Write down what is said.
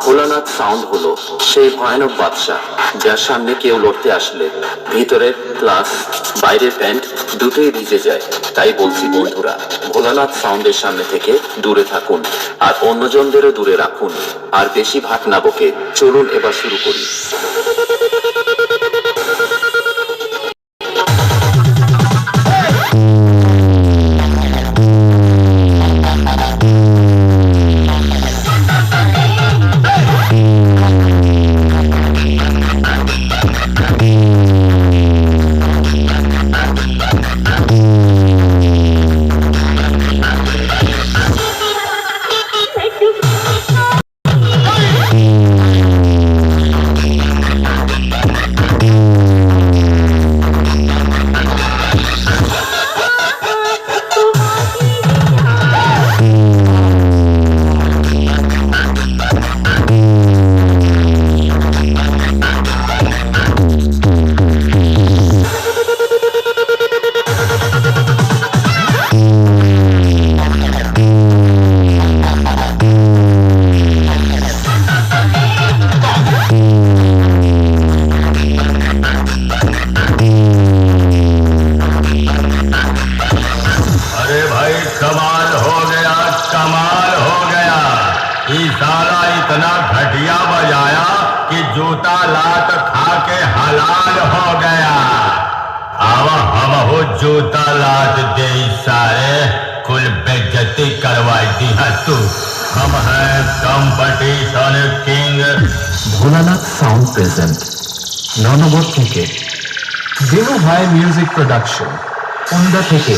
Bholanath sound হলো সেই ভয়ানক বাদশা যার সামনে কেউ লড়তে আসলে ভিতরের ক্লাস বাইরের প্যান্ট দুটোই ভিজে যায়। তাই বলছি বন্ধুরা, ভোলানাথ সাউন্ডের সামনে থেকে দূরে থাকুন আর অন্যজনদেরও দূরে রাখুন। আর বেশি ভাট না বকে চলুন এবার শুরু করি। साला इतना घटिया बजाया कि जूता लात खा के हलाल हो गया। अब हम हो जूता लात दे सारे कुल बेइज्जती करवाई दी है तू। हम हैं competition king. Bholanath sound present ননবর থেকে দিনু ভাই মিউজিক প্রোডাকশন, ওন্দা থেকে